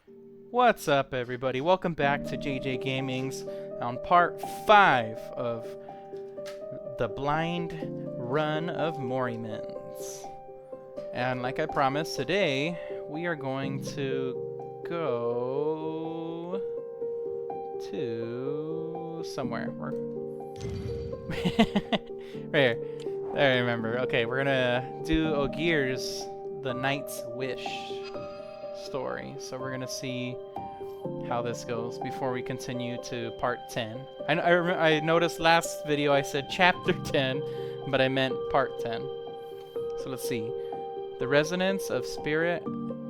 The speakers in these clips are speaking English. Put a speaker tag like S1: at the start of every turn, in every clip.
S1: What's up, everybody? Welcome back to JJ Gaming's on part 5 of the Blind Run of Morimens. And like I promised, today we are going to go to somewhere. Right here. I remember. Okay, we're gonna do Ogier's The Knight's Wish story. So we're gonna see how this goes before we continue to part 10. I noticed last video I said chapter 10, but I meant part 10. So let's see. The resonance of spirit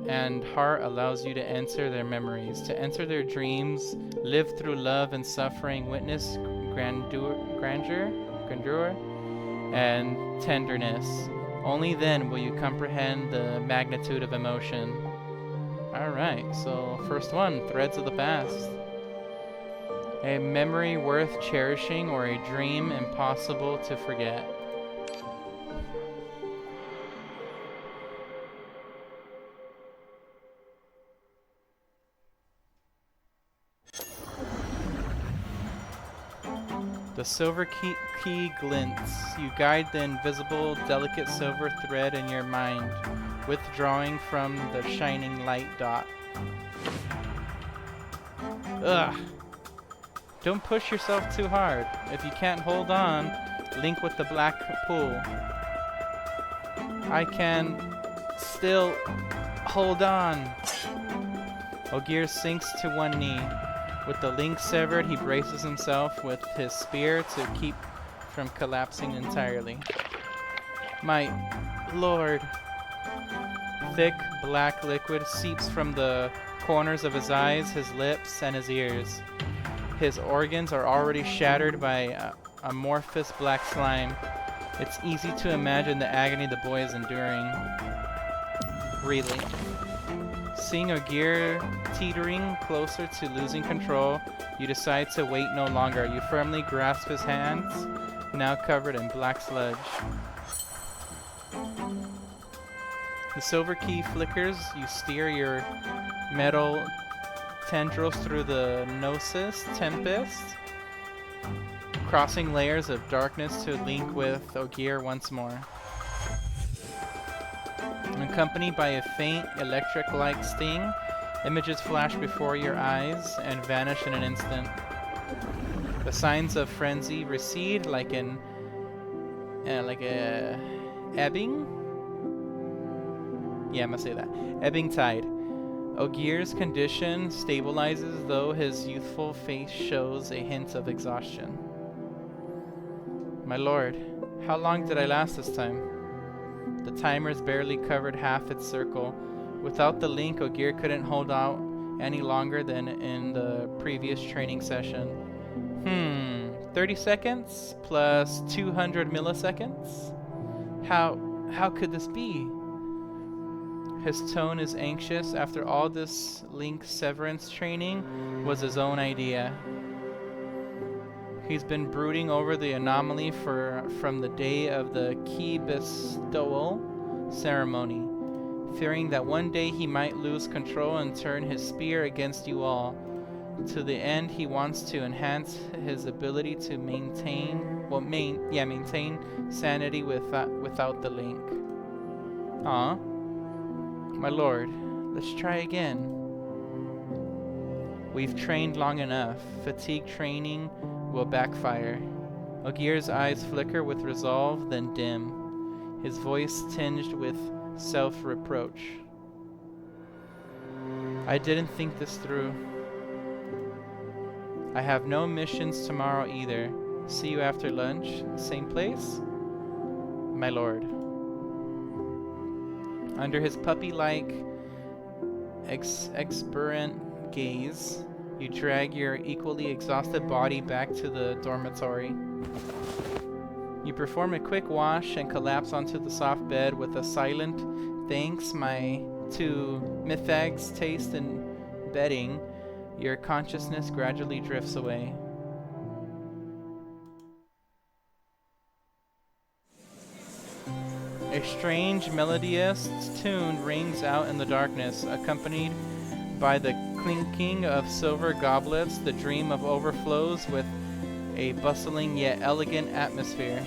S1: and heart allows you to enter their memories, to enter their dreams, live through love and suffering, witness grandeur, and tenderness. Only then will you comprehend the magnitude of emotion. Alright, so first one, Threads of the Past. A memory worth cherishing or a dream impossible to forget. The silver key glints. You guide the invisible, delicate silver thread in your mind, withdrawing from the shining light dot. Ugh. Don't push yourself too hard. If you can't hold on, link with the black pool. I can still hold on. Ogier sinks to one knee. With the link severed, he braces himself with his spear to keep from collapsing entirely. My lord. Thick, black liquid seeps from the corners of his eyes, his lips, and his ears. His organs are already shattered by amorphous black slime. It's easy to imagine the agony the boy is enduring. Really. Seeing Ogier teetering closer to losing control, you decide to wait no longer. You firmly grasp his hands, now covered in black sludge. The silver key flickers. You steer your metal tendrils through the Gnosis Tempest, crossing layers of darkness to link with Ogier once more. Accompanied by a faint electric-like sting, images flash before your eyes and vanish in an instant. The signs of frenzy recede like a ebbing. Yeah, I must say that. Ebbing tide. Ogier's condition stabilizes, though his youthful face shows a hint of exhaustion. My lord, how long did I last this time? The timer's barely covered half its circle. Without the link, Ogier couldn't hold out any longer than in the previous training session. 30 seconds plus 200 milliseconds? How could this be? His tone is anxious. After all, this link severance training was his own idea. He's been brooding over the anomaly from the day of the key bestowal ceremony, fearing that one day he might lose control and turn his spear against you all. To the end, he wants to enhance his ability to maintain sanity without the link. Aw. My lord, let's try again. We've trained long enough. Fatigue training will backfire. Ogier's eyes flicker with resolve, then dim, his voice tinged with self-reproach. I didn't think this through. I have no missions tomorrow either. See you after lunch. Same place? My lord. Under his puppy-like, exuberant gaze, you drag your equally exhausted body back to the dormitory. You perform a quick wash and collapse onto the soft bed with a silent thanks to Mythag's taste in bedding. Your consciousness gradually drifts away. A strange melodious tune rings out in the darkness, accompanied By the clinking of silver goblets, the dream of overflows with a bustling yet elegant atmosphere.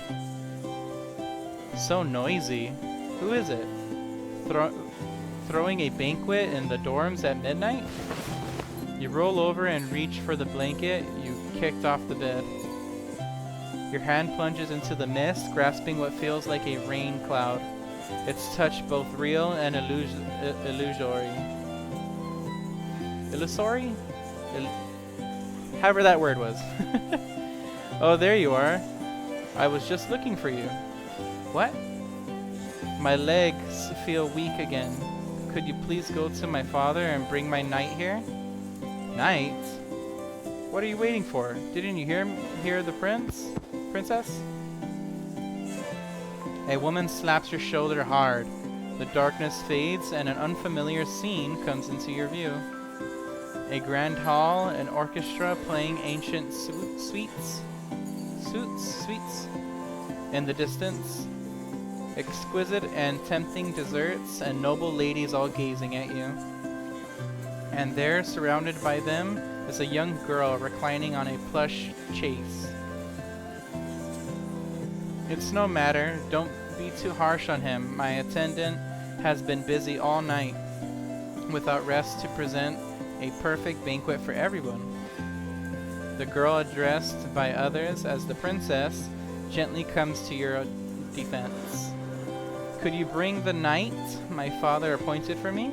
S1: So noisy. Who is it? Throwing a banquet in the dorms at midnight? You roll over and reach for the blanket you kicked off the bed. Your hand plunges into the mist, grasping what feels like a rain cloud. Its touch both real and illusory. Illusory? However that word was. Oh, there you are. I was just looking for you. What? My legs feel weak again. Could you please go to my father and bring my knight here? Knight? What are you waiting for? Didn't you hear the princess? A woman slaps your shoulder hard. The darkness fades and an unfamiliar scene comes into your view. A grand hall, an orchestra playing ancient suites in the distance. Exquisite and tempting desserts and noble ladies all gazing at you. And there, surrounded by them, is a young girl reclining on a plush chaise. It's no matter, don't be too harsh on him. My attendant has been busy all night, without rest, to present a perfect banquet for everyone. The girl, addressed by others as the princess, gently comes to your defense. Could you bring the knight my father appointed for me?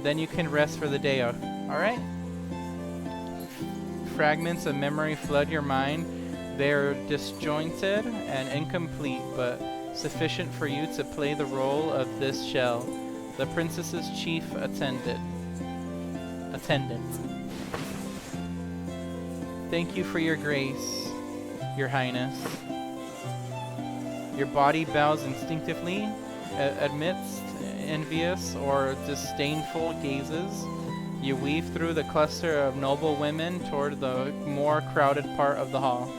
S1: Then you can rest for the day, alright? Fragments of memory flood your mind. They're disjointed and incomplete, but sufficient for you to play the role of this shell, the princess's chief attendant. Thank you for your grace, your highness. Your body bows instinctively amidst envious or disdainful gazes. You weave through the cluster of noble women toward the more crowded part of the hall.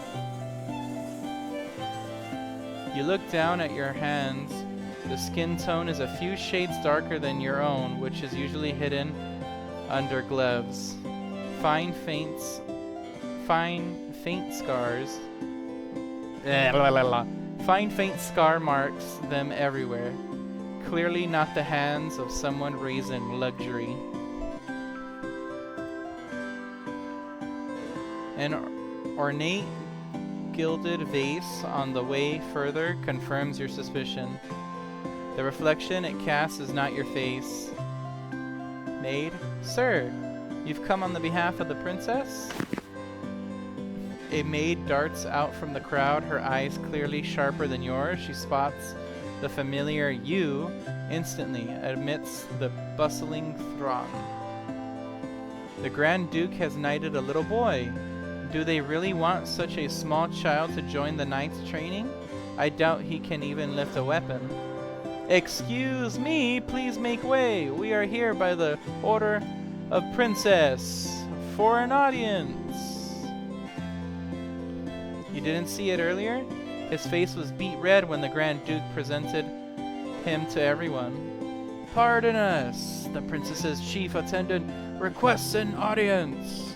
S1: You look down at your hands. The skin tone is a few shades darker than your own, which is usually hidden under gloves. Fine faint scars. Fine faint scar marks them everywhere. Clearly not the hands of someone raised in luxury. An ornate gilded vase on the way further confirms your suspicion. The reflection it casts is not your face. Maid? Sir, you've come on the behalf of the princess? A maid darts out from the crowd, her eyes clearly sharper than yours. She spots the familiar you instantly amidst the bustling throng. The Grand Duke has knighted a little boy. Do they really want such a small child to join the knight's training? I doubt he can even lift a weapon. Excuse me, please make way. We are here by the order of Princess for an audience. You didn't see it earlier? His face was beet red when the Grand Duke presented him to everyone. Pardon us, the princess's chief attendant requests an audience.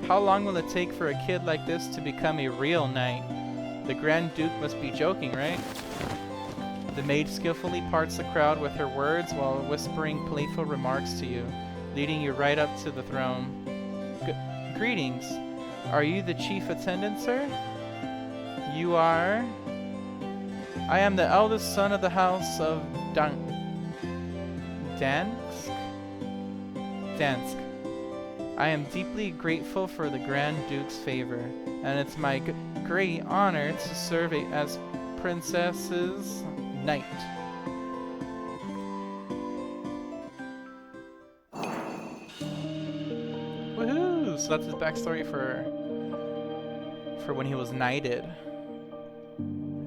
S1: How long will it take for a kid like this to become a real knight? The Grand Duke must be joking, right? The maid skillfully parts the crowd with her words while whispering playful remarks to you, leading you right up to the throne. Greetings. Are you the chief attendant, sir? You are? I am the eldest son of the house of Dansk? I am deeply grateful for the Grand Duke's favor, and it's my great honor to serve as princess's knight. Woohoo! So that's his backstory for when he was knighted.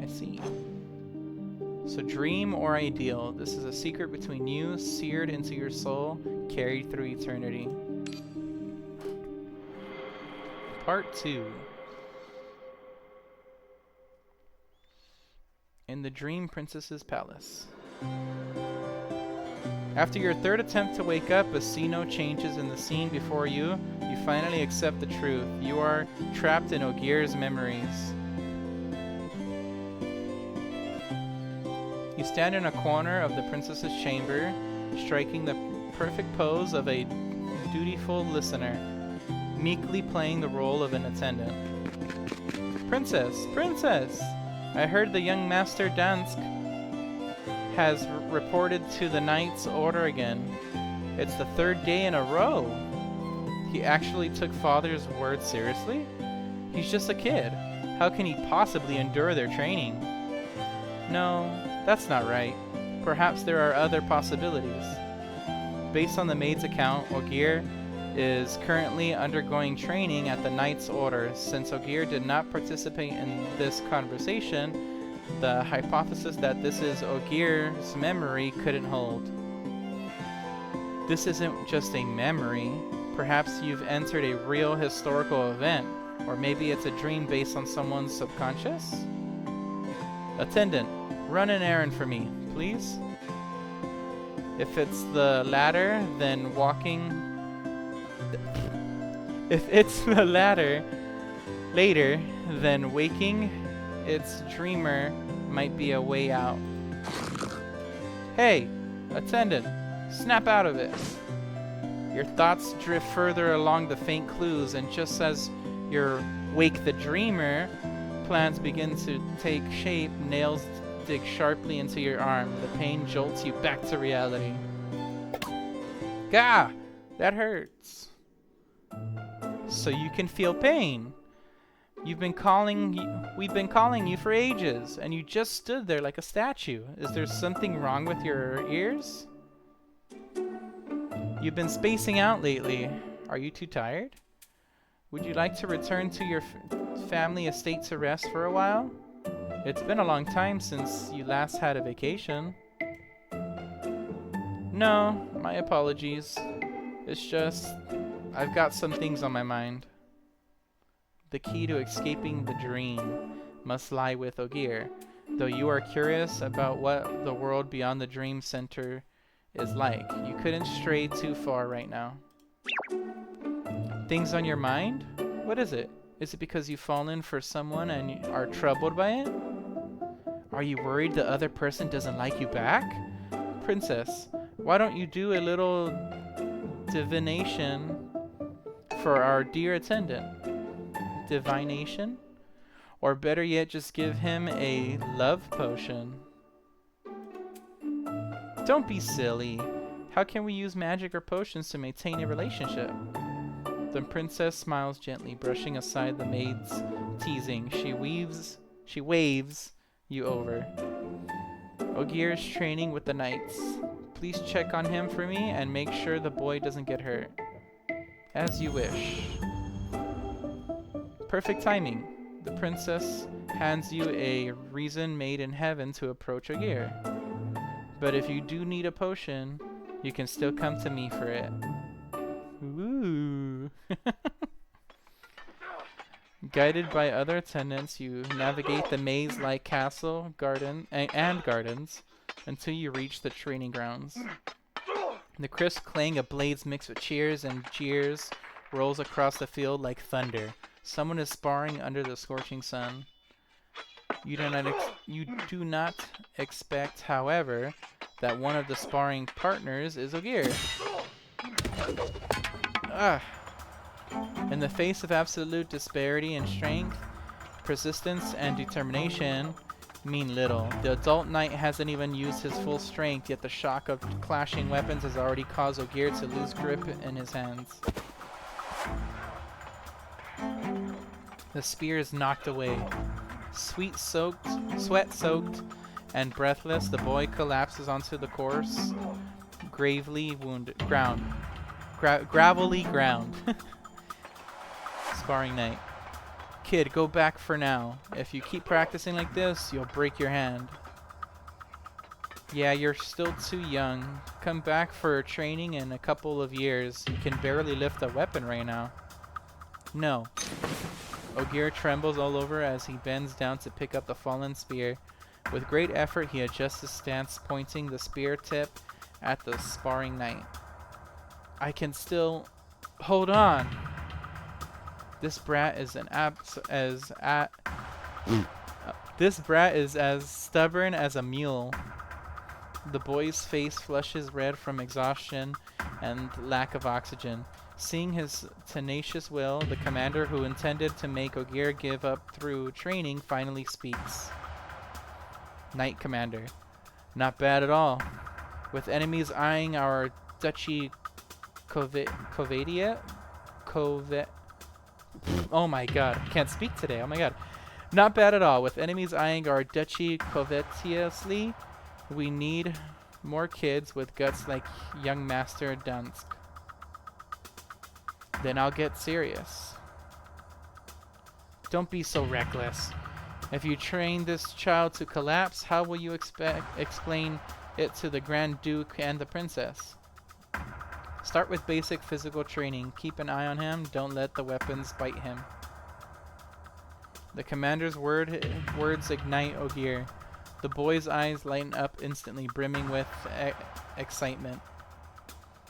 S1: I see. So dream or ideal. This is a secret between you, seared into your soul, carried through eternity. Part 2. In the Dream Princess's Palace. After your third attempt to wake up, but see no changes in the scene before you, you finally accept the truth. You are trapped in Ogier's memories. You stand in a corner of the princess's chamber, striking the perfect pose of a dutiful listener, meekly playing the role of an attendant. Princess! Princess! I heard the young master Dansk has reported to the Knight's Order again. It's the third day in a row. He actually took father's word seriously? He's just a kid. How can he possibly endure their training? No, that's not right. Perhaps there are other possibilities. Based on the maid's account, Ogier is currently undergoing training at the Knight's Order. Since Ogier did not participate in this conversation, the hypothesis that this is Ogier's memory couldn't hold. This isn't just a memory. Perhaps you've entered a real historical event, or maybe it's a dream based on someone's subconscious? Attendant, run an errand for me, please. If it's the latter, then walking... If it's the latter, later, then waking its dreamer might be a way out. Hey, attendant, snap out of it. Your thoughts drift further along the faint clues, and just as your wake the dreamer plans begin to take shape, nails dig sharply into your arm. The pain jolts you back to reality. Gah! That hurts. So you can feel pain. We've been calling you for ages, and you just stood there like a statue. Is there something wrong with your ears? You've been spacing out lately. Are you too tired? Would you like to return to your family estate to rest for a while? It's been a long time since you last had a vacation. No, my apologies. It's just, I've got some things on my mind. The key to escaping the dream must lie with Ogier, though you are curious about what the world beyond the dream center is like. You couldn't stray too far right now. Things on your mind? What is it? Is it because you've fallen for someone and you are troubled by it? Are you worried the other person doesn't like you back? Princess, why don't you do a little divination for our dear attendant? Divination? Or better yet, just give him a love potion. Don't be silly. How can we use magic or potions to maintain a relationship? The princess smiles gently, brushing aside the maid's teasing. She waves you over. Ogier is training with the knights. Please check on him for me and make sure the boy doesn't get hurt. As you wish. Perfect timing. The princess hands you a reason made in heaven to approach Ogier. But if you do need a potion, you can still come to me for it. Ooh. Guided by other attendants, you navigate the maze-like castle, and gardens until you reach the training grounds. The crisp clang of blades mixed with cheers and jeers rolls across the field like thunder. Someone is sparring under the scorching sun. You do not expect, however, that one of the sparring partners is Ogier. In the face of absolute disparity in strength, persistence and determination mean little. The adult knight hasn't even used his full strength, yet the shock of clashing weapons has already caused Ogier to lose grip in his hands. The spear is knocked away. Sweat-soaked, and breathless, the boy collapses onto the coarse, gravelly ground. Sparring knight. Kid, go back for now. If you keep practicing like this, you'll break your hand. Yeah, you're still too young. Come back for training in a couple of years. You can barely lift a weapon right now. No. Ogier trembles all over as he bends down to pick up the fallen spear. With great effort, he adjusts his stance, pointing the spear tip at the sparring night. I can still hold on. This brat is this brat is as stubborn as a mule. The boy's face flushes red from exhaustion and lack of oxygen. Seeing his tenacious will, the commander who intended to make Ogier give up through training finally speaks. Knight Commander. Not bad at all. With enemies eyeing our duchy oh my god, I can't speak today, oh my god. Not bad at all. With enemies eyeing our duchy covetously, we need more kids with guts like young Master Dansk. Then I'll get serious. Don't be so reckless. If you train this child to collapse, how will you explain it to the Grand Duke and the Princess? Start with basic physical training. Keep an eye on him. Don't let the weapons bite him. The commander's words ignite Ogier. The boy's eyes lighten up instantly, brimming with excitement.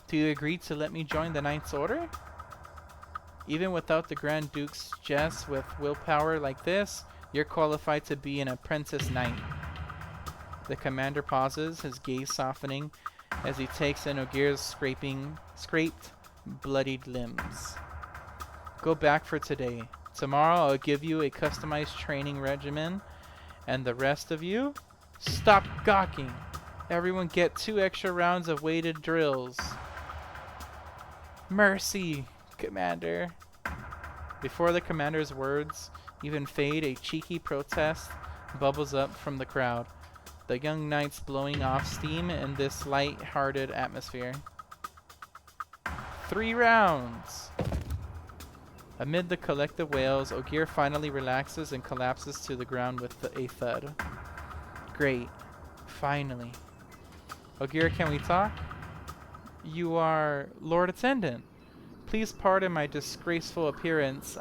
S1: Do you agree to let me join the Knight's Order? Even without the Grand Duke's jest, with willpower like this, you're qualified to be an apprentice knight. The commander pauses, his gaze softening as he takes in Ogier's scraped, bloodied limbs. Go back for today. Tomorrow I'll give you a customized training regimen, and the rest of you, stop gawking. Everyone get 2 extra rounds of weighted drills. Mercy, Commander. Before the commander's words even fade, a cheeky protest bubbles up from the crowd. The young knights blowing off steam in this light-hearted atmosphere. 3 rounds! Amid the collective wails, Ogier finally relaxes and collapses to the ground with a thud. Great. Finally. Ogier, can we talk? You are Lord Attendant. Please pardon my disgraceful appearance.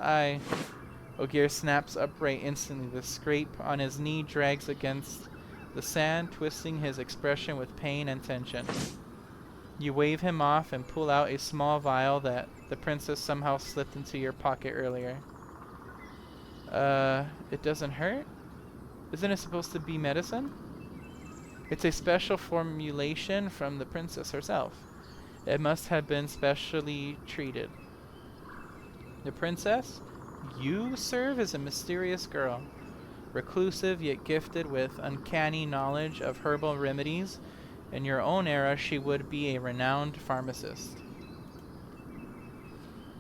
S1: Ogier snaps upright instantly. The scrape on his knee drags against the sand, twisting his expression with pain and tension. You wave him off and pull out a small vial that the princess somehow slipped into your pocket earlier. It doesn't hurt? Isn't it supposed to be medicine? It's a special formulation from the princess herself. It must have been specially treated. The princess? You, serve as a mysterious girl. Reclusive yet gifted with uncanny knowledge of herbal remedies. In your own era, she would be a renowned pharmacist.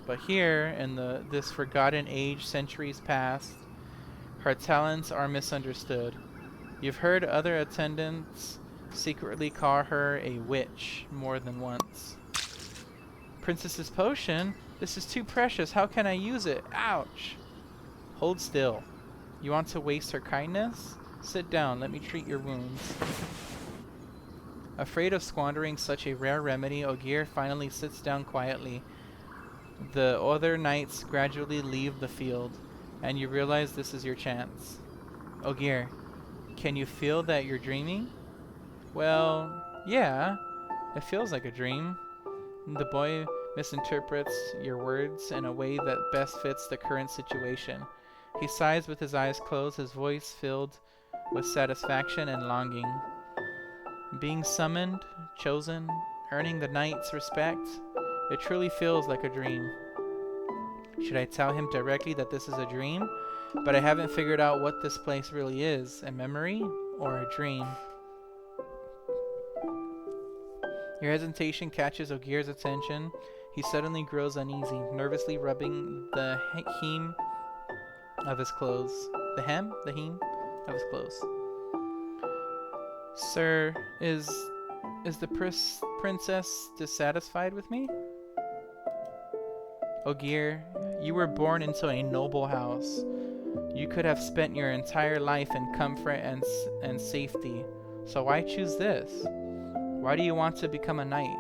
S1: But here, in this forgotten age, centuries past, her talents are misunderstood. You've heard other attendants secretly call her a witch more than once. Princess's potion? This is too precious. How can I use it? Ouch! Hold still. You want to waste her kindness? Sit down. Let me treat your wounds. Afraid of squandering such a rare remedy, Ogier finally sits down quietly. The other knights gradually leave the field, and you realize this is your chance. Ogier, can you feel that you're dreaming? Well, yeah. It feels like a dream. The boy misinterprets your words in a way that best fits the current situation. He sighs with his eyes closed, his voice filled with satisfaction and longing. Being summoned, chosen, earning the knight's respect, it truly feels like a dream. Should I tell him directly that this is a dream? But I haven't figured out what this place really is, a memory or a dream. Your hesitation catches Ogier's attention. He suddenly grows uneasy, nervously rubbing the hem of his clothes. The hem of his clothes. Sir, is the princess dissatisfied with me? Ogier, you were born into a noble house. You could have spent your entire life in comfort and safety. So why choose this? Why do you want to become a knight?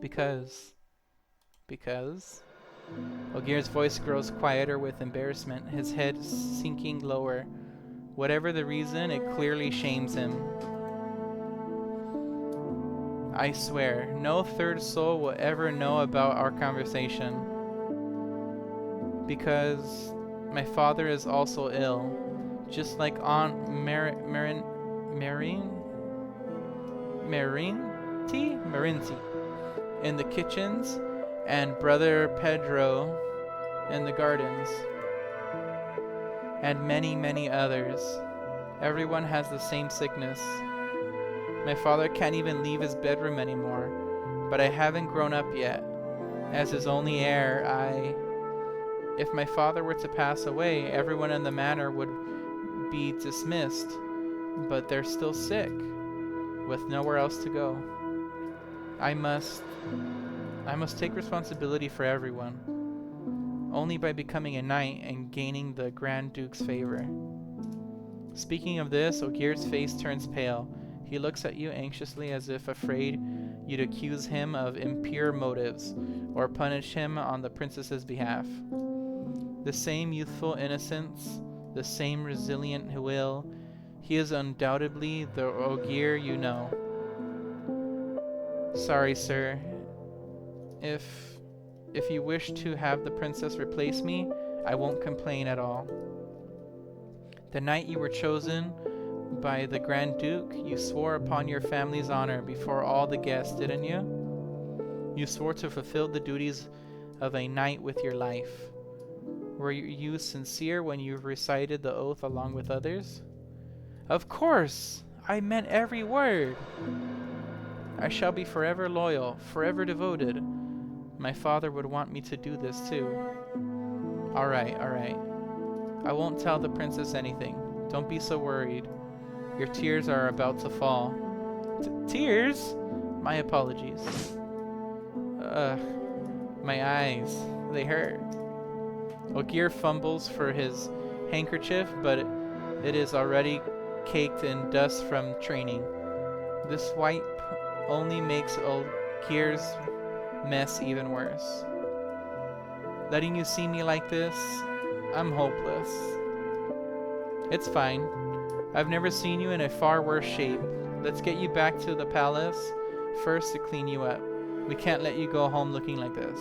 S1: Because... Ogier's voice grows quieter with embarrassment, his head sinking lower. Whatever the reason, it clearly shames him. I swear, no third soul will ever know about our conversation. Because my father is also ill. Just like Aunt Marinti in the kitchens, and Brother Pedro in the gardens, and many, many others. Everyone has the same sickness. My father can't even leave his bedroom anymore, but I haven't grown up yet. As his only heir, if my father were to pass away, everyone in the manor would be dismissed, but they're still sick, with nowhere else to go. I must take responsibility for everyone, only by becoming a knight and gaining the Grand Duke's favor. Speaking of this, Ogier's face turns pale. He looks at you anxiously as if afraid you'd accuse him of impure motives, or punish him on the princess's behalf. The same youthful innocence, the same resilient will. He is undoubtedly the Ogier you know. Sorry, sir. If you wish to have the princess replace me, I won't complain at all. The night you were chosen by the Grand Duke, you swore upon your family's honor before all the guests, didn't you? You swore to fulfill the duties of a knight with your life. Were you sincere when you recited the oath along with others? Of course! I meant every word! I shall be forever loyal, forever devoted. My father would want me to do this too. Alright. I won't tell the princess anything. Don't be so worried. Your tears are about to fall. Tears? My apologies. My eyes. They hurt. Ogier fumbles for his handkerchief, but it is already caked in dust from training. This wipe only makes Ogier's mess even worse. Letting you see me like this, I'm hopeless. It's fine. I've never seen you in a far worse shape. Let's get you back to the palace first to clean you up. We can't let you go home looking like this.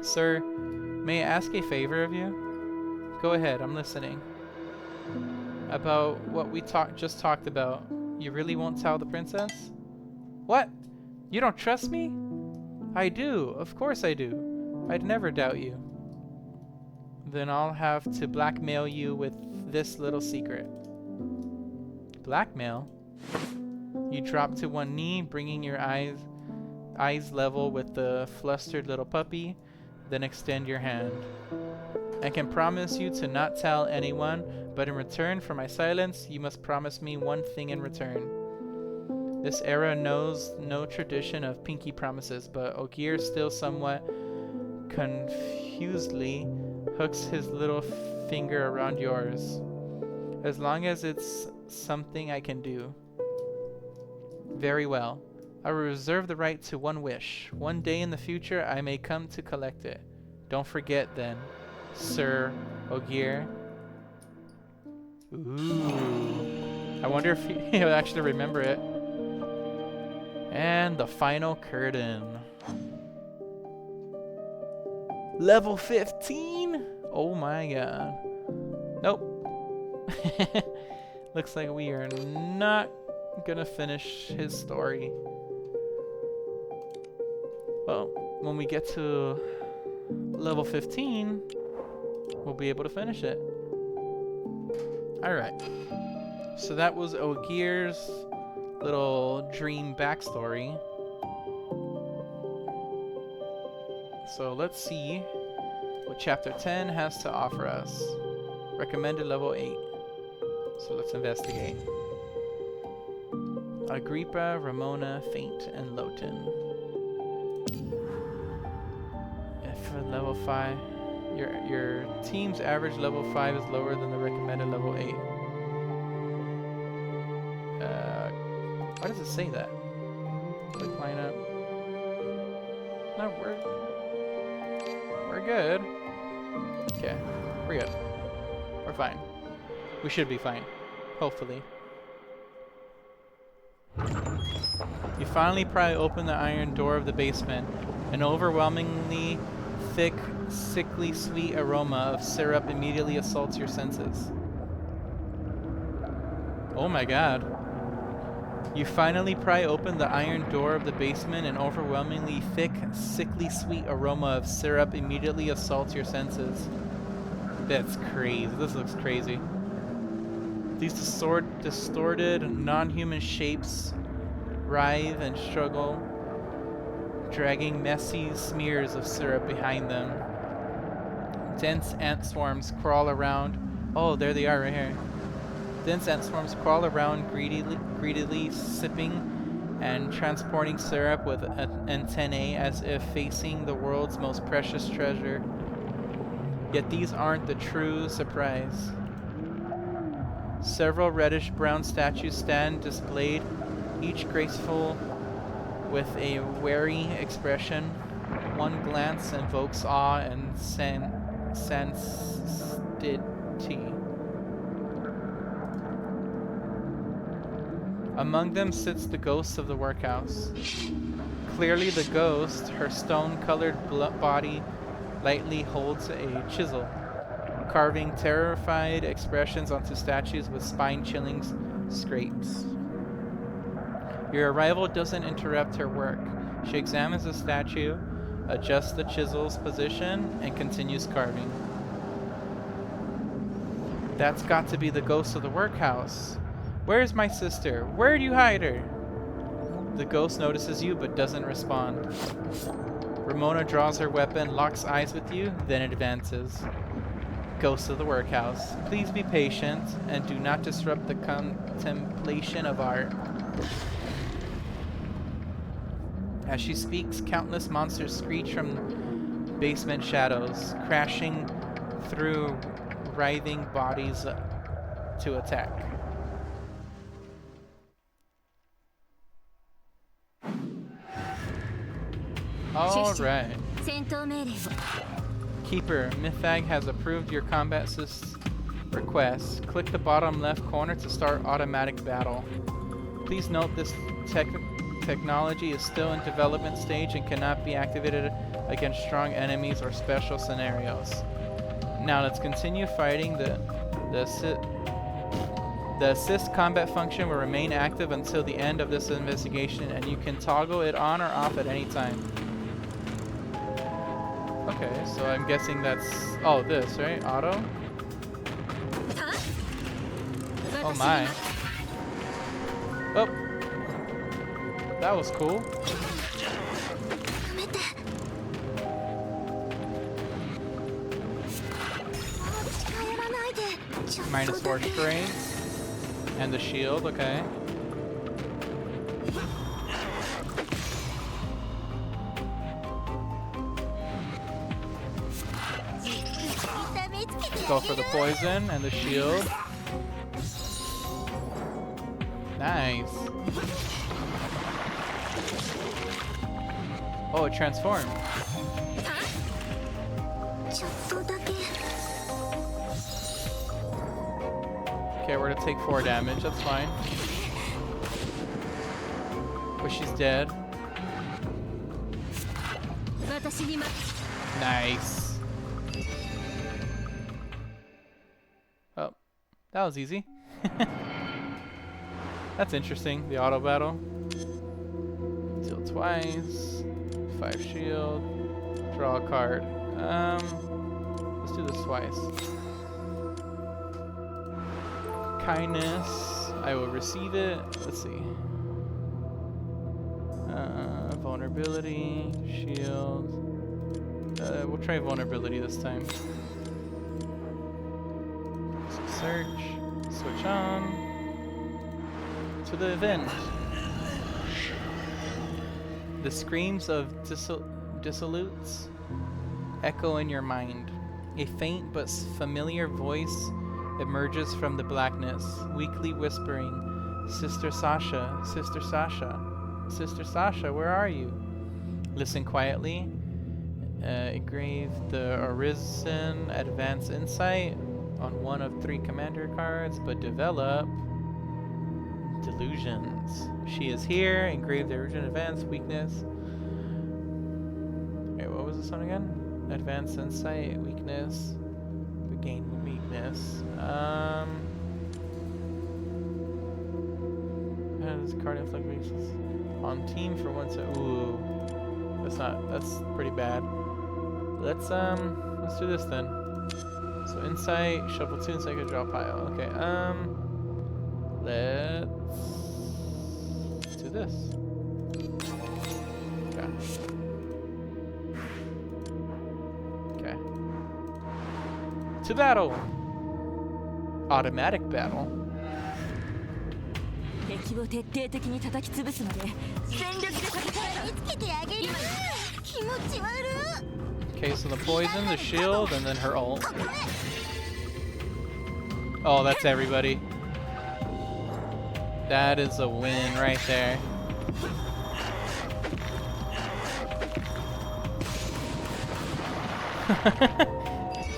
S1: Sir, may I ask a favor of you? Go ahead, I'm listening. About what we just talked about. You really won't tell the princess? What? You don't trust me? I do, of course I do. I'd never doubt you. Then I'll have to blackmail you with this little secret. Blackmail? You drop to one knee, bringing your eyes level with the flustered little puppy, then extend your hand. I can promise you to not tell anyone, but in return for my silence, you must promise me one thing in return. This era knows no tradition of pinky promises, but Ogier still somewhat confusedly hooks his little finger around yours. As long as it's something I can do. Very well. I will reserve the right to one wish. One day in the future, I may come to collect it. Don't forget then, Sir Ogier. Ooh. I wonder if he'll actually remember it. And the final curtain. Level 15? Oh my god. Nope. Looks like we are not gonna finish his story. Well, when we get to level 15, we'll be able to finish it. Alright. So that was Ogier's little dream backstory. So let's see what chapter 10 has to offer us. Recommended level 8. So let's investigate. Agrippa, Ramona, Faint, and Loten. If for level 5, your team's average level 5 is lower than the recommended level 8. Why does it say that? Quick lineup. No, we're good. Okay, we're good. We're fine. We should be fine. Hopefully. finally pry open the iron door of the basement. An overwhelmingly thick, sickly sweet aroma of syrup immediately assaults your senses. Oh my god. You finally pry open the iron door of the basement. An overwhelmingly thick, sickly sweet aroma of syrup immediately assaults your senses. That's crazy. This looks crazy. These distorted, non-human shapes writhe and struggle, dragging messy smears of syrup behind them. Dense ant swarms crawl around. Oh, there they are right here. Dense ant swarms crawl around greedily sipping and transporting syrup with antennae as if facing the world's most precious treasure. Yet these aren't the true surprise. Several reddish-brown statues stand displayed, each graceful with a wary expression. One glance invokes awe and sanctity. Among them sits the ghost of the workhouse. Clearly the ghost, her stone-colored body lightly holds a chisel, carving terrified expressions onto statues with spine-chilling scrapes. Your arrival doesn't interrupt her work. She examines the statue, adjusts the chisel's position, and continues carving. That's got to be the ghost of the workhouse. Where's my sister? Where do you hide her? The ghost notices you but doesn't respond. Ramona draws her weapon, locks eyes with you, then advances. Ghost of the workhouse, please be patient and do not disrupt the contemplation of art. As she speaks, countless monsters screech from basement shadows, crashing through writhing bodies to attack. Alright. Keeper, Mythag has approved your combat assist request. Click the bottom left corner to start automatic battle. Please note this technology is still in development stage and cannot be activated against strong enemies or special scenarios. Now let's continue fighting. The assist combat function will remain active until the end of this investigation, and you can toggle it on or off at any time. Okay, so I'm guessing that's... Oh, this, right? Auto? Oh my. Oh. That was cool. -4 strength. And the shield, okay. Go for the poison and the shield. Nice. Oh, it transformed. Okay, we're gonna take 4 damage, that's fine. But she's dead. Nice. Oh, that was easy. That's interesting, the auto battle. Deal twice. 5 shield. Draw a card. Let's do this twice. Kindness. I will receive it. Let's see. Vulnerability. Shield. We'll try vulnerability this time. Search. Switch on. To the event. The screams of dissolutes echo in your mind. A faint but familiar voice emerges from the blackness, weakly whispering, "Sister Sasha, Sister Sasha, Sister Sasha, where are you?" Listen quietly. Engrave the Arisen Advanced Insight on one of 3 commander cards, but develop Delusions. She is here. Engraved origin, advanced, weakness. Wait, what was this one again? Advanced insight, weakness. Regain weakness. Has card inflict weakness on team for 1 second. Ooh, that's pretty bad. Let's do this then. So insight, shuffle 2 insight, draw pile. Okay, let's do this. Okay. Okay. To battle! Automatic battle. Okay, so the poison, the shield, and then her ult. Oh, that's everybody. That is a win right there.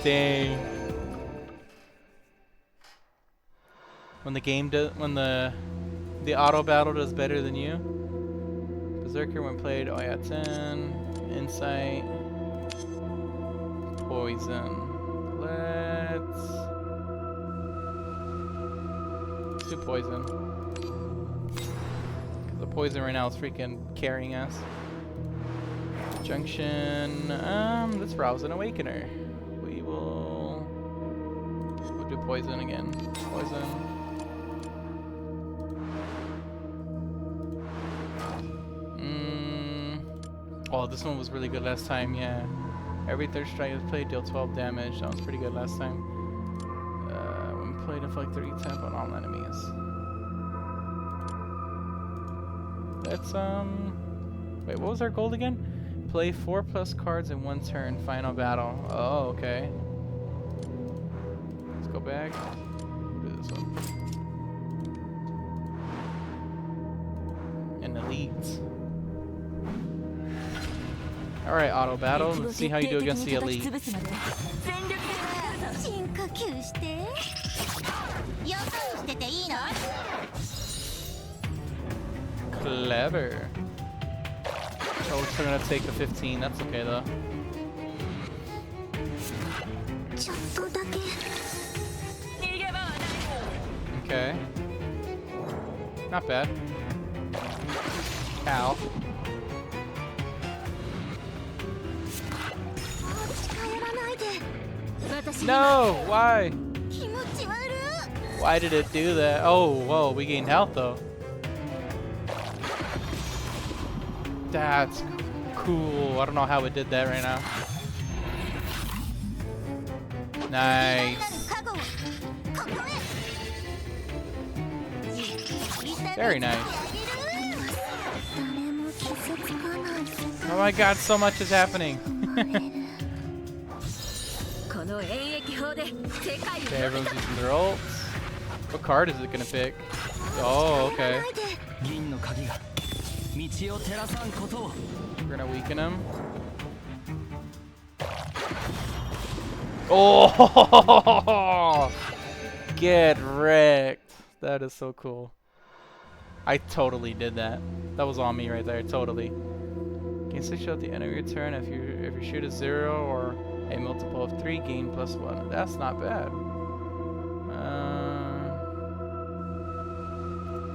S1: Dang. When the game does, when the auto battle does better than you. Berserker when played, oh yeah, 10. Insight. Poison. Let's do poison. The poison right now is freaking carrying us. Junction. Let's rouse an awakener. We'll do poison again. Poison. Oh, this one was really good last time, yeah. Every third strike is played, deal 12 damage. That was pretty good last time. When played, inflict 30 temp on all enemies. Let's, wait, what was our goal again? Play 4+ cards in 1 turn, final battle. Oh, okay. Let's go back. Do this one. An elite. Alright, auto battle. Let's see how you do against the elite. Clever. Oh, we're still gonna take the 15. That's okay though. Okay. Not bad. Ow. No! Why? Why did it do that? Oh, whoa, we gained health though. That's cool. I don't know how it did that right now. Nice. Very nice. Oh my god, so much is happening. Okay, everyone's using their ults. What card is it gonna pick? Oh, okay. We're gonna weaken him. Oh! Get wrecked. That is so cool. I totally did that. That was on me right there, totally. Gain 6 at the end of your turn if you shoot a 0 or a multiple of 3, gain +1. That's not bad.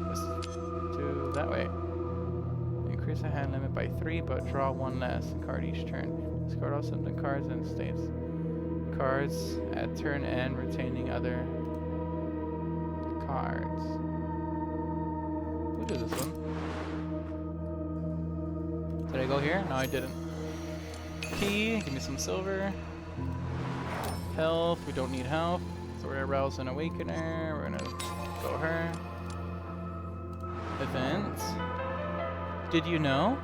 S1: Let's do that way. Increase the hand limit by 3, but draw 1 less card each turn. Discard all symptom cards and states cards at turn end, retaining other cards. We'll do this one. Did I go here? No, I didn't. Key, give me some silver. Health, we don't need health. So we're gonna rouse an awakener. We're gonna go her. Event. Did you know?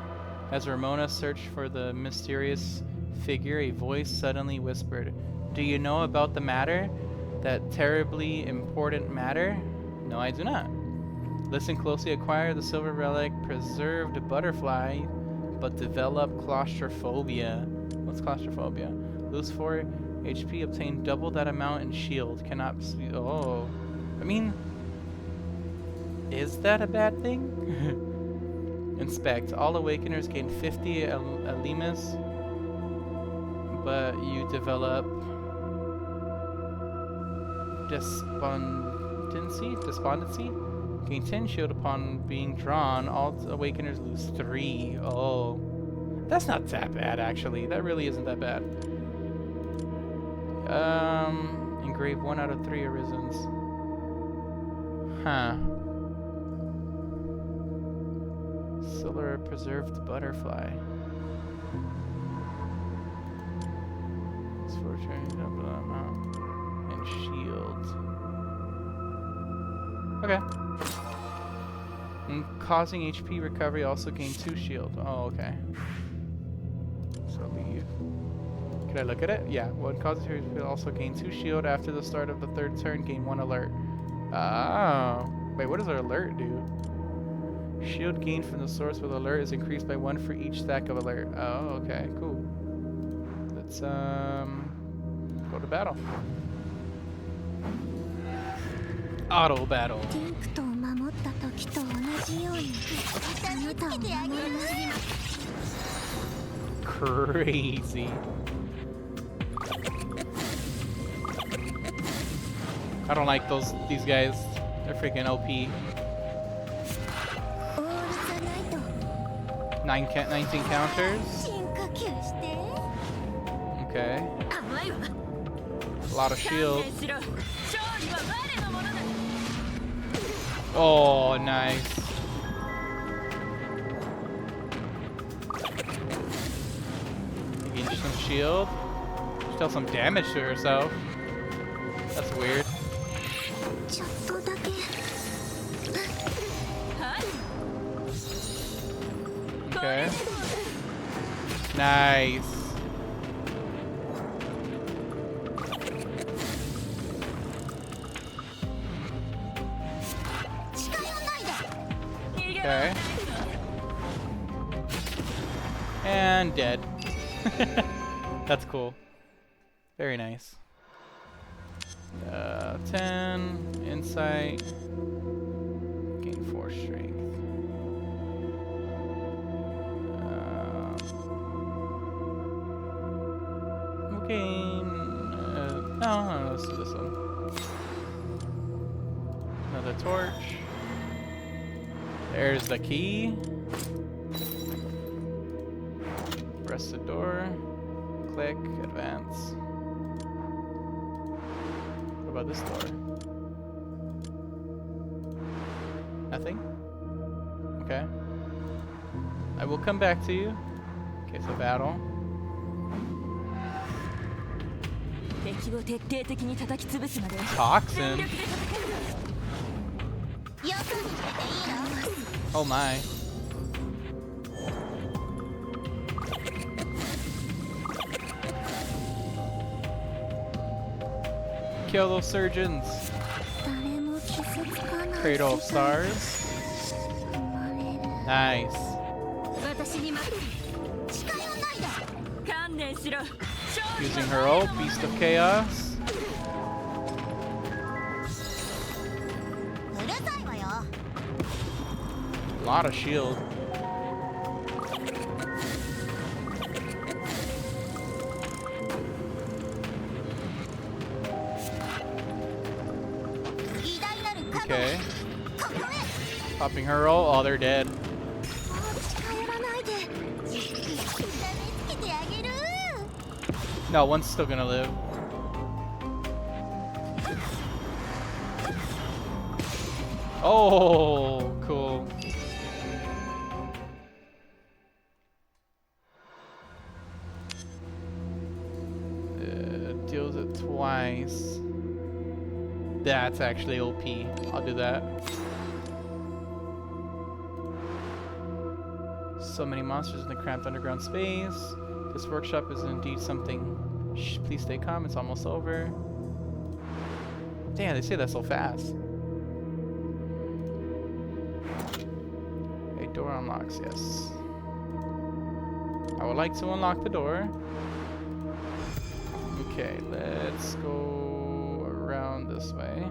S1: As Ramona searched for the mysterious figure, a voice suddenly whispered, "Do you know about the matter? That terribly important matter?" No, I do not. Listen closely. Acquire the silver relic, preserved butterfly, but develop claustrophobia. What's claustrophobia? Lose 4 HP, obtain double that amount in shield. Cannot. Oh, I mean, Is that a bad thing? Inspect. All awakeners gain 50 alimas, but you develop despondency. Gain 10 shield upon being drawn. All awakeners lose 3. Oh. That's not that bad, actually. That really isn't that bad. Engrave 1 out of 3 arisens. Huh. Solar preserved butterfly. It's for turning amount. And shield. Okay. And causing HP recovery also gain 2 shield. Oh, okay. So leave. Can I look at it? Yeah. One causes HP also gain 2 shield after the start of the 3rd turn. Gain 1 alert. Oh. Wait, what does our alert do? Shield gained from the source with alert is increased by 1 for each stack of alert. Oh, okay. Cool. Let's go to battle. Auto battle. Crazy. I don't like these guys. They're freaking OP. 19 counters. Okay. A lot of shield. Oh, nice. Gain some shield. She dealt some damage to herself. That's weird. Okay. Nice. Okay. And dead. That's cool. Very nice. 10 insight. Gain 4 strength. No, let's do this one. Another torch. There's the key. Press the door. Click, advance. What about this door? Nothing? Okay. I will come back to you. Okay, so battle. Toxin. Oh my. Kill those surgeons. Cradle of Stars. Nice. Using her ult, Beast of Chaos. A lot of shield. Okay. Popping her ult. Oh, they're dead. No, one's still gonna live. Oh, cool. Deals it twice. That's actually OP. I'll do that. So many monsters in the cramped underground space. This workshop is indeed something. Shh, please stay calm, it's almost over. Damn, they say that so fast. A door unlocks, yes. I would like to unlock the door. Okay, let's go around this way.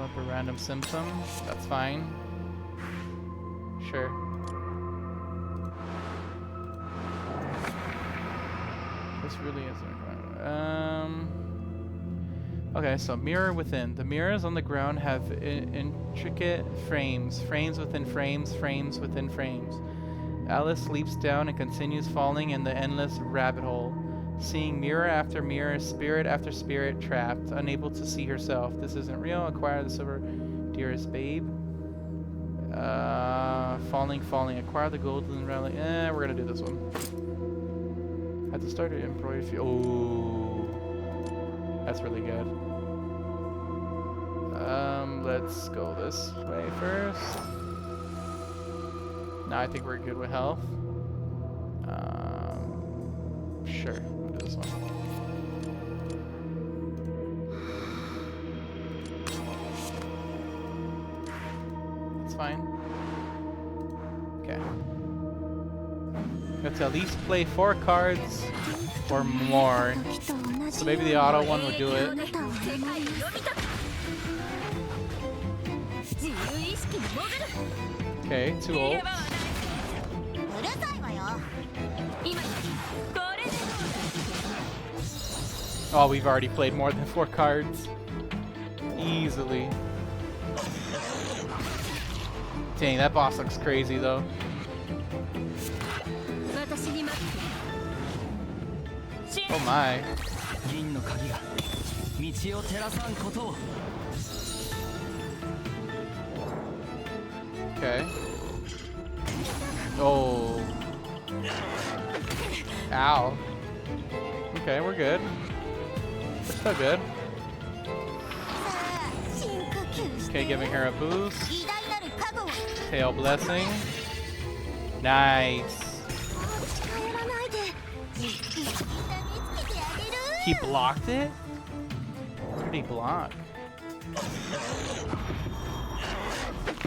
S1: up a random symptom. That's fine. Sure. This really isn't. Okay, so mirror within. The mirrors on the ground have intricate frames. Frames within frames. Frames within frames. Alice leaps down and continues falling in the endless rabbit hole, seeing mirror after mirror, spirit after spirit trapped, unable to see herself. This isn't real. Acquire the silver, dearest babe. Falling. Acquire the golden relic. We're gonna do this one. At the start of embroidery. Oh, that's really good. Let's go this way first. Now I think we're good with health. Sure, we'll do this one. That's fine. Okay. We have to at least play 4 cards or more. So maybe the auto one would do it. Okay, 2 ults. Oh, we've already played more than 4 cards. Easily. Dang, that boss looks crazy though. Oh my. Okay. Oh. Ow. Okay, we're good. We're still good. Okay, giving her a boost. Tail blessing. Nice. He blocked it? What did he block?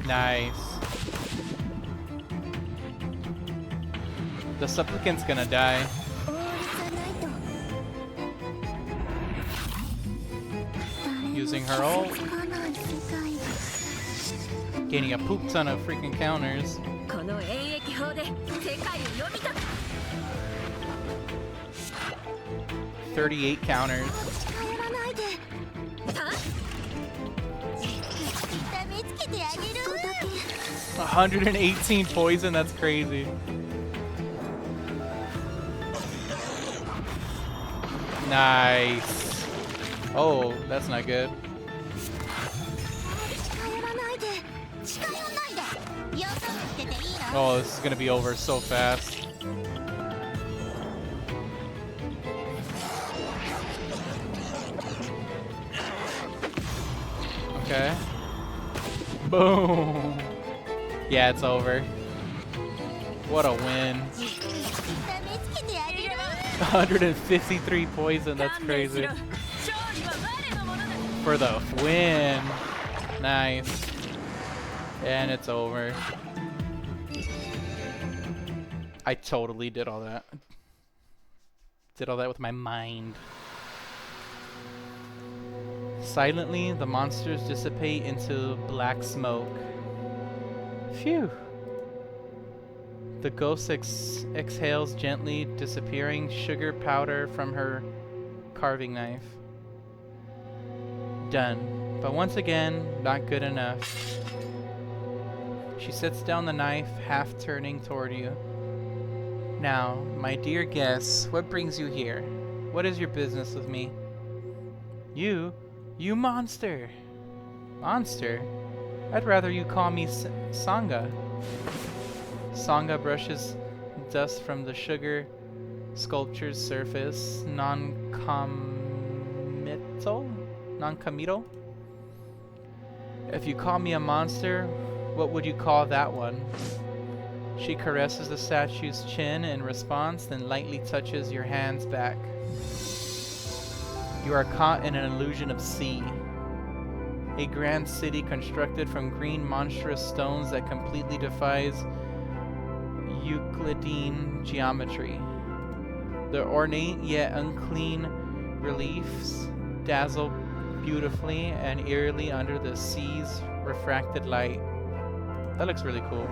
S1: Nice. The supplicant's gonna die. Using her ult. Gaining a poop ton of freaking counters. 38 counters. 118 poison, that's crazy. Nice. Oh, that's not good. Oh, this is gonna be over so fast. Okay. Boom. Yeah, it's over. What a win. 153 poison, that's crazy. For the win. Nice. And it's over. I totally did all that. Did all that with my mind. Silently, the monsters dissipate into black smoke. Phew. The ghost exhales gently, disappearing sugar powder from her carving knife. Done. But once again, not good enough. She sets down the knife, half turning toward you. Now, my dear guests, what brings you here? What is your business with me? You monster! Monster? I'd rather you call me Sangha. Sangha brushes dust from the sugar sculpture's surface. Non-committal? If you call me a monster, what would you call that one? She caresses the statue's chin in response, then lightly touches your hands back. You are caught in an illusion of sea. A grand city constructed from green monstrous stones that completely defies Euclidean geometry. The ornate yet unclean reliefs dazzle beautifully and eerily under the sea's refracted light. That looks really cool.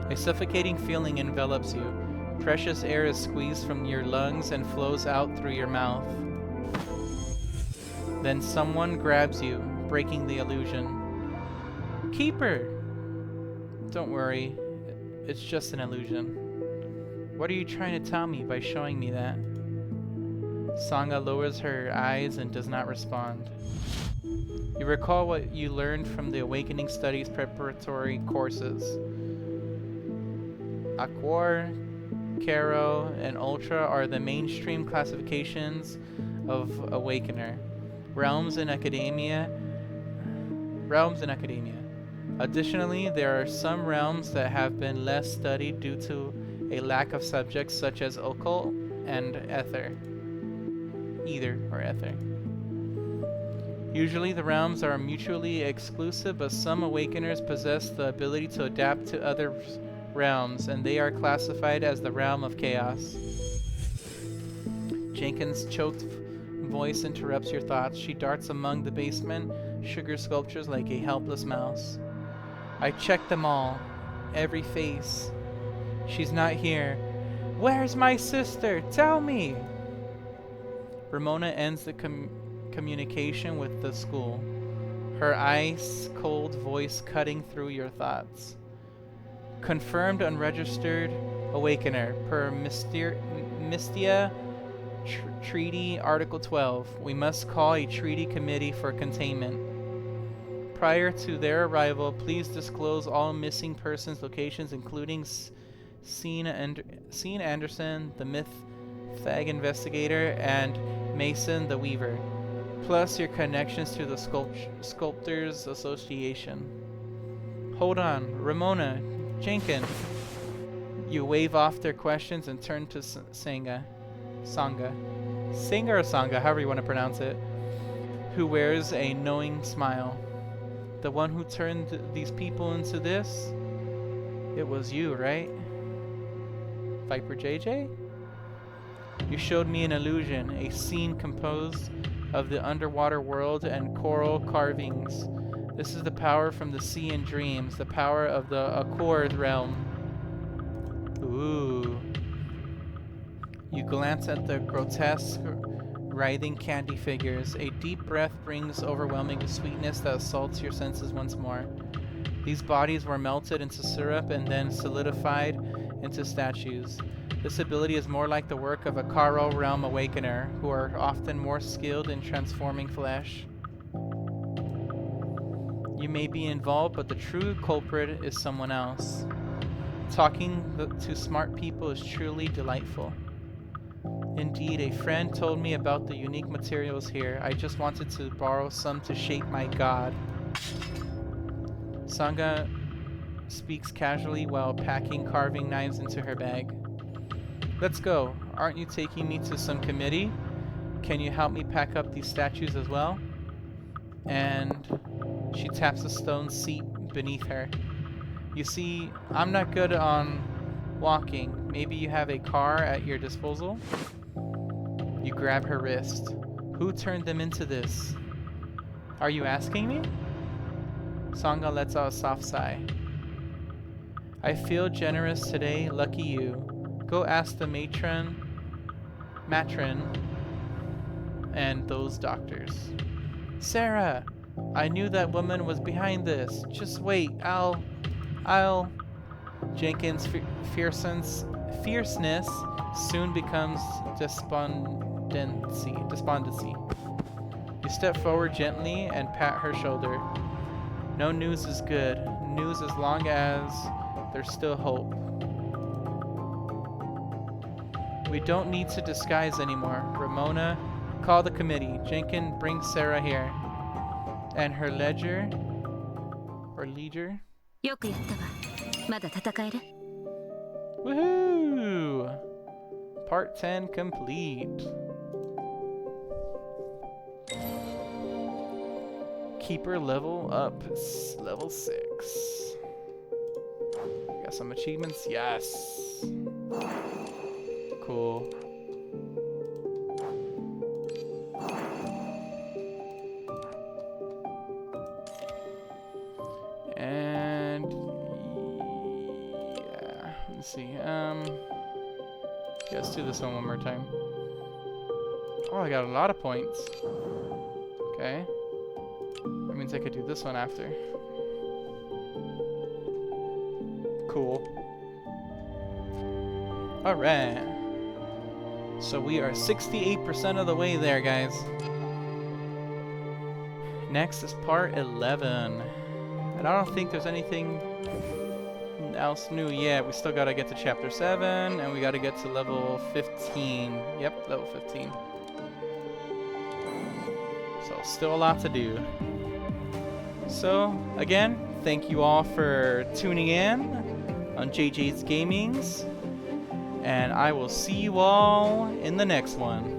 S1: A suffocating feeling envelops you. Precious air is squeezed from your lungs and flows out through your mouth. Then someone grabs you, breaking the illusion. Keeper! Don't worry, it's just an illusion. What are you trying to tell me by showing me that? Sanga lowers her eyes and does not respond. You recall what you learned from the Awakening Studies preparatory courses. Aquar, Caro, and Ultra are the mainstream classifications of Awakener. Realms in academia. Additionally, there are some realms that have been less studied due to a lack of subjects such as occult and ether. Either or ether. Usually the realms are mutually exclusive, but some awakeners possess the ability to adapt to other realms, and they are classified as the realm of chaos. Jenkins' choked voice interrupts your thoughts. She darts among the basement sugar sculptures like a helpless mouse. I checked them all. Every face. She's not here. Where's my sister? Tell me! Ramona ends the communication with the school, her ice-cold voice cutting through your thoughts. Confirmed unregistered awakener per Mystia Treaty Article 12. We must call a treaty committee for containment. Prior to their arrival, please disclose all missing persons' locations, including Sean Anderson, the Myth-Thag investigator, and Mason the Weaver, plus your connections to the Sculptors Association. Hold on, Ramona, Jenkins. You wave off their questions and turn to Sanga, Singer or Sanga, however you want to pronounce it, who wears a knowing smile. The one who turned these people into this? It was you, right? Viper JJ? You showed me an illusion, a scene composed of the underwater world and coral carvings. This is the power from the sea and dreams, the power of the Accord realm. Ooh. You glance at the grotesque, writhing candy figures. A deep breath brings overwhelming sweetness that assaults your senses once more. These bodies were melted into syrup and then solidified into statues. This ability is more like the work of a Karo realm awakener, who are often more skilled in transforming flesh. You may be involved, but the true culprit is someone else. Talking to smart people is truly delightful. Indeed, a friend told me about the unique materials here. I just wanted to borrow some to shape my god. Sanga speaks casually while packing carving knives into her bag. Let's go. Aren't you taking me to some committee? Can you help me pack up these statues as well? And she taps a stone seat beneath her. You see, I'm not good on walking. Maybe you have a car at your disposal? You grab her wrist. Who turned them into this? Are you asking me? Sanga lets out a soft sigh. I feel generous today, lucky you. Go ask the matron, and those doctors. Sarah! I knew that woman was behind this. Just wait, I'll... Jenkins' fierceness soon becomes despondency. You step forward gently and pat her shoulder. No news is good. News as long as there's still hope. We don't need to disguise anymore. Ramona, call the committee. Jenkins, bring Sarah here. And her ledger... Woohoo! Part 10 complete. Keeper level up. Level 6. Got some achievements? Yes! Cool. Let's see. Yeah, let's do this one more time. Oh, I got a lot of points. Okay. That means I could do this one after. Cool. Alright. So we are 68% of the way there, guys. Next is part 11. And I don't think there's anything else new. Yeah, we still gotta get to chapter 7, and we gotta get to level 15. Yep, level 15. So still a lot to do. So, again, thank you all for tuning in on JJ's Gamings. And I will see you all in the next one.